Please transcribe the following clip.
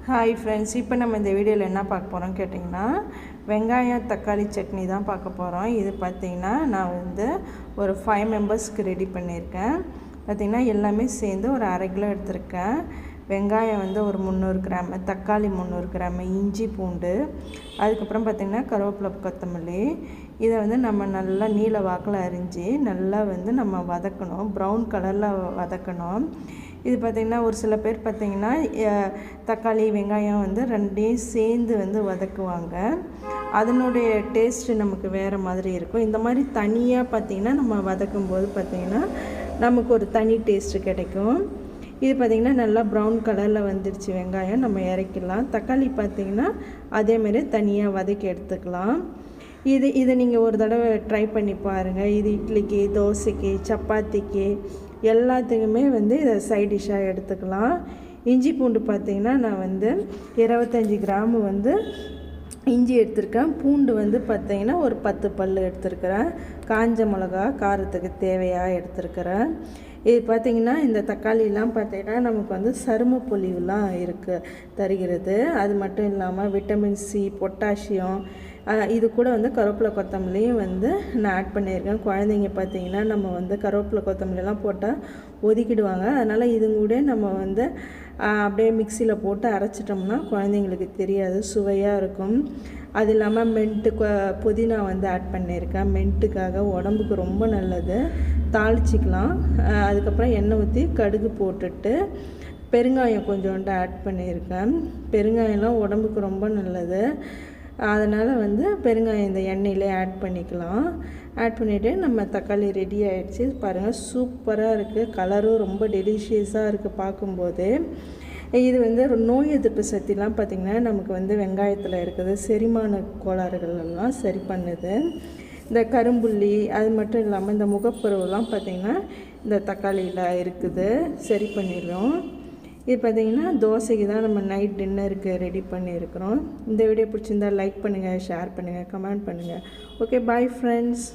Hi friends, இப்போ நம்ம இந்த வீடியோவில் என்ன பார்க்க போகிறோம்னு கேட்டிங்கன்னா வெங்காயம் தக்காளி சட்னி தான் பார்க்க போகிறோம். இது பார்த்திங்கன்னா நான் ஒரு 5 மெம்பர்ஸ்க்கு ரெடி பண்ணியிருக்கேன். பார்த்திங்கன்னா எல்லாமே சேர்ந்து ஒரு 1/2 கிலோ எடுத்திருக்கேன். வெங்காயம் ஒரு 300 கிராம், தக்காளி 300 கிராம், இஞ்சி பூண்டு, அதுக்கப்புறம் பார்த்திங்கன்னா கருவேப்பிலை கொத்தமல்லி. இதை நம்ம நல்லா நீல வாக்கில் அரிஞ்சு நல்லா நம்ம வதக்கணும், ப்ரௌன் கலரில் வதக்கணும். இது பார்த்திங்கன்னா ஒரு சில பேர் பார்த்திங்கன்னா தக்காளி வெங்காயம் ரெண்டையும் சேர்ந்து வதக்குவாங்க. அதனுடைய டேஸ்ட்டு நமக்கு வேறு மாதிரி இருக்கும். இந்த மாதிரி தனியாக பார்த்திங்கன்னா நம்ம வதக்கும்போது பார்த்திங்கன்னா நமக்கு ஒரு தனி டேஸ்ட்டு கிடைக்கும். இது பார்த்திங்கன்னா நல்லா ப்ரௌன் கலரில் வந்துடுச்சு வெங்காயம், நம்ம இறக்கிடலாம். தக்காளி பார்த்திங்கன்னா அதேமாரி தனியாக வதக்கி எடுத்துக்கலாம். இதை நீங்கள் ஒரு தடவை ட்ரை பண்ணி பாருங்கள். இது இட்லிக்கு, தோசைக்கு, சப்பாத்திக்கு எல்லாத்துக்குமே இதை சைட் டிஷ்ஷாக எடுத்துக்கலாம். இஞ்சி பூண்டு பார்த்திங்கன்னா நான் 25 கிராம் இஞ்சி எடுத்திருக்கேன். பூண்டு பார்த்திங்கன்னா ஒரு 10 பல் எடுத்துருக்கிறேன். காஞ்ச மிளகா காரத்துக்கு தேவையாக எடுத்துருக்கிறேன். இது பார்த்திங்கன்னா இந்த தக்காளிலாம் பார்த்திங்கன்னா நமக்கு சரும பொலிவுலாம் தருகிறது. அது மட்டும் இல்லாமல் விட்டமின் சி, பொட்டாசியம், இது கூட கருவேப்பிலை கொத்தமல்லியும் நான் ஆட் பண்ணியிருக்கேன். குழந்தைங்க பார்த்திங்கன்னா நம்ம கருவேப்பிலை கொத்தமல்லிலாம் போட்டால் ஒதுக்கிடுவாங்க. அதனால் இது கூட நம்ம அப்படியே மிக்சியில் போட்டு அரைச்சிட்டோம்னா குழந்தைங்களுக்கு தெரியாது, சுவையாக இருக்கும். அது இல்லாமல் புதினா ஆட் பண்ணியிருக்கேன். மென்ட்டுக்காக உடம்புக்கு ரொம்ப நல்லது, தாளிச்சிக்கலாம். அதுக்கப்புறம் எண்ணெய் ஊற்றி கடுகு போட்டுட்டு பெருங்காயம் கொஞ்சோண்டு ஆட் பண்ணியிருக்கேன். பெருங்காயம்லாம் உடம்புக்கு ரொம்ப நல்லது. அதனால் பெருங்காயம் இந்த எண்ணெயிலே ஆட் பண்ணிக்கலாம். ஆட் பண்ணிவிட்டு நம்ம தக்காளி ரெடி ஆகிடுச்சு. பாருங்கள், சூப்பராக இருக்குது. கலரும் ரொம்ப டெலிஷியஸாக இருக்குது பார்க்கும்போது. இது நோய் எதிர்ப்பு சக்திலாம் பார்த்திங்கன்னா நமக்கு வெங்காயத்தில் இருக்குது. செரிமான கோளாறுகளெல்லாம் சரி பண்ணுது. இந்த கரும்புள்ளி அது மட்டும் இல்லாமல் இந்த முகப்பருவெல்லாம் பார்த்திங்கன்னா இந்த தக்காளியில் இருக்குது, சரி பண்ணிடும். இது பார்த்திங்கன்னா தோசைக்கு தான் நம்ம நைட் டின்னருக்கு ரெடி பண்ணியிருக்கிறோம். இந்த வீடியோ பிடிச்சிருந்தால் லைக் பண்ணுங்கள், ஷேர் பண்ணுங்கள், கமெண்ட் பண்ணுங்கள். Okay, bye friends.